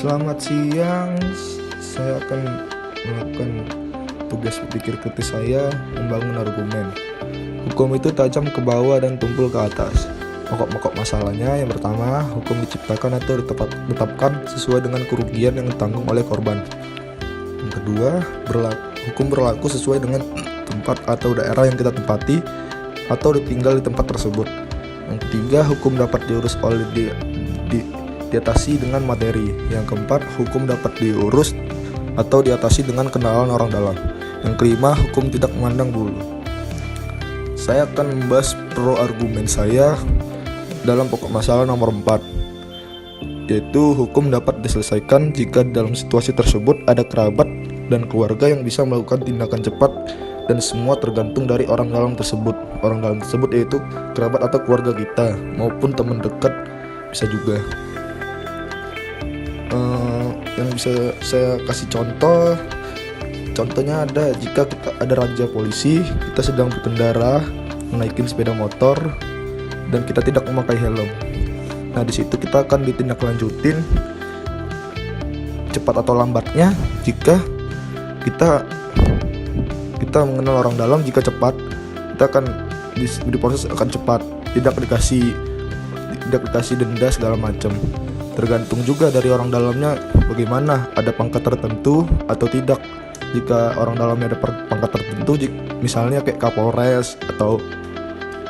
Selamat siang, saya akan melakukan tugas berpikir kritis saya membangun argumen. Hukum itu tajam ke bawah dan tumpul ke atas. Pokok-pokok masalahnya yang pertama, hukum diciptakan atau ditetapkan sesuai dengan kerugian yang ditanggung oleh korban. Yang kedua, hukum berlaku sesuai dengan tempat atau daerah yang kita tempati atau ditinggal di tempat tersebut. Yang ketiga, hukum dapat diurus oleh diatasi dengan materi. Yang keempat, hukum dapat diurus atau diatasi dengan kenalan orang dalam. Yang kelima, hukum tidak memandang bulu. Saya akan membahas pro argumen saya dalam pokok masalah nomor 4, yaitu hukum dapat diselesaikan jika dalam situasi tersebut ada kerabat dan keluarga yang bisa melakukan tindakan cepat, dan semua tergantung dari orang dalam tersebut. Orang dalam tersebut yaitu kerabat atau keluarga kita maupun teman dekat bisa juga. Yang bisa saya kasih contohnya ada jika kita ada razia polisi, kita sedang berkendara menaikin sepeda motor dan kita tidak memakai helm. Nah, di situ kita akan ditindaklanjutin cepat atau lambatnya. Jika kita mengenal orang dalam, jika cepat kita akan diproses akan cepat, tidak dikasih denda segala macam. Tergantung juga dari orang dalamnya bagaimana, ada pangkat tertentu atau tidak. Jika orang dalamnya ada pangkat tertentu, misalnya kayak Kapolres atau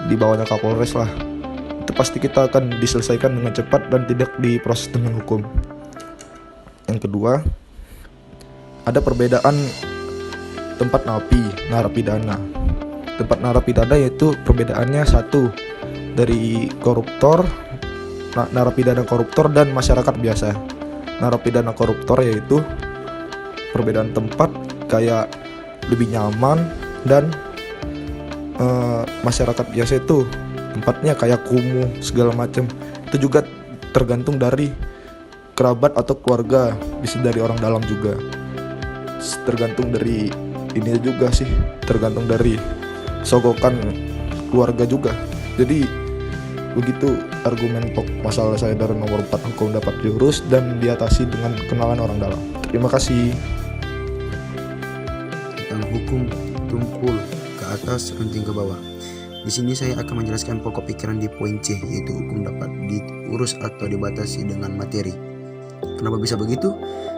di bawahnya Kapolres lah, itu pasti kita akan diselesaikan dengan cepat dan tidak diproses dengan hukum. Yang kedua, ada perbedaan tempat narapidana. Tempat narapidana yaitu perbedaannya satu, dari koruptor, narapidana koruptor dan masyarakat biasa. Narapidana koruptor yaitu perbedaan tempat, kayak lebih nyaman, dan masyarakat biasa itu tempatnya kayak kumuh segala macam. Itu juga tergantung dari kerabat atau keluarga, bisa dari orang dalam juga. Tergantung dari ini juga sih, tergantung dari sogokan keluarga juga. Jadi begitu argumen masalah saya dari nomor 4, hukum dapat diurus dan diatasi dengan kenalan orang dalam. Terima kasih. Tentang hukum tumpul ke atas, runting ke bawah. Di sini saya akan menjelaskan pokok pikiran di poin C, yaitu hukum dapat diurus atau dibatasi dengan materi. Kenapa bisa begitu?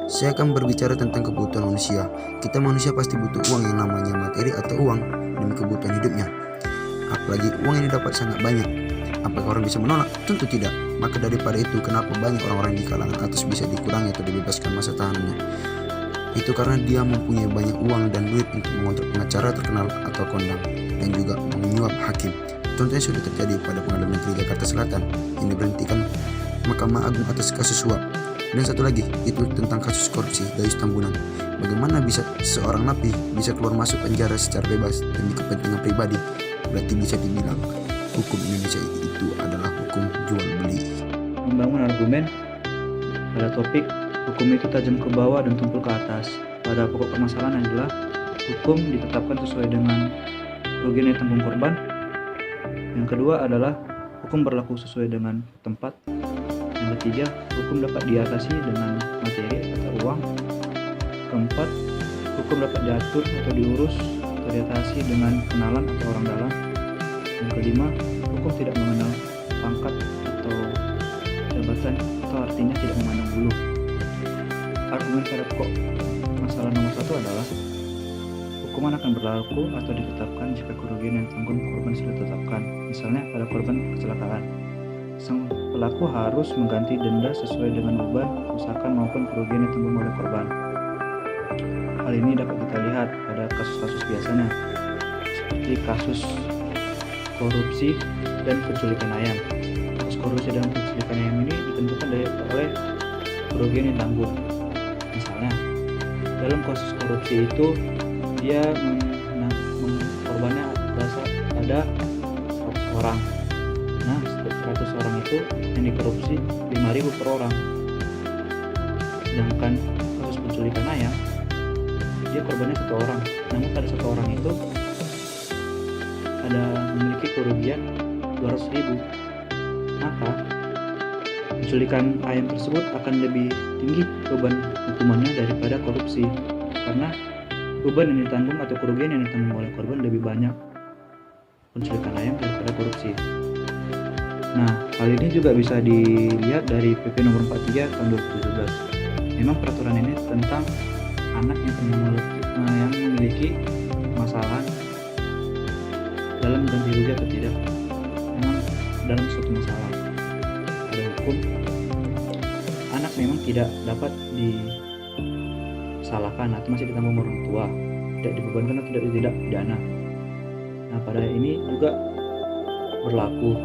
Saya akan berbicara tentang kebutuhan manusia. Kita manusia pasti butuh uang yang namanya materi atau uang demi kebutuhan hidupnya. Apalagi uang yang didapat sangat banyak. Apakah orang bisa menolak? Tentu tidak. Maka daripada itu, kenapa banyak orang-orang di kalangan atas bisa dikurangi atau dibebaskan masa tahanannya? Itu karena dia mempunyai banyak uang dan duit untuk mengontrak pengacara terkenal atau kondang, dan juga menyuap hakim. Contohnya sudah terjadi pada Pengadilan Negeri Jakarta Selatan yang diberhentikan Mahkamah Agung atas kasus suap. Dan satu lagi, itu tentang kasus korupsi Gayus Tambunan. Bagaimana bisa seorang napi bisa keluar masuk penjara secara bebas demi kepentingan pribadi? Berarti bisa dibilang hukum Indonesia itu adalah hukum jual beli. Membangun argumen pada topik hukum itu tajam ke bawah dan tumpul ke atas. Pada pokok permasalahan adalah hukum ditetapkan sesuai dengan kerugian yang ditanggung korban. Yang kedua adalah hukum berlaku sesuai dengan tempat. Yang ketiga, hukum dapat diatasi dengan materi atau uang. Keempat, hukum dapat diatur atau diurus atau diatasi dengan kenalan atau orang dalam. Yang kelima, hukum tidak mengenal pangkat atau jabatan, atau artinya tidak memandang bulu. Argumen pada pokok masalah nomor 1 adalah hukuman akan berlaku atau ditetapkan jika kerugian yang ditanggung korban sudah ditetapkan. Misalnya pada korban kecelakaan, sang pelaku harus mengganti denda sesuai dengan beban, kerusakan maupun kerugian yang ditanggung oleh korban. Hal ini dapat kita lihat pada kasus-kasus biasanya, seperti kasus korupsi dan penculikan ayam. Kasus korupsi dan penculikan ayam ini ditentukan oleh kerugian yang ditanggung. Misalnya, dalam kasus korupsi itu dia korbannya ada 100 orang. Nah, 100 orang itu yang dikorupsi 5.000 per orang. Sedangkan kasus penculikan ayam, dia korbannya 1 orang. Namun pada 1 orang itu ada memiliki kerugian 200.000. Maka penculikan ayam tersebut akan lebih tinggi beban hukumannya daripada korupsi, karena beban yang ditanggung atau kerugian yang ditanggung oleh korban lebih banyak penculikan ayam daripada korupsi. Nah, hal ini juga bisa dilihat dari PP nomor 43 tahun 2017. Memang peraturan ini tentang anak yang memiliki masalah dalam ganti rugi atau tidak. Memang dalam suatu masalah ada hukum, anak memang tidak dapat disalahkan atau masih ditanggung orang tua, tidak dibebankan atau tidak pidana. Nah, pada ini juga berlaku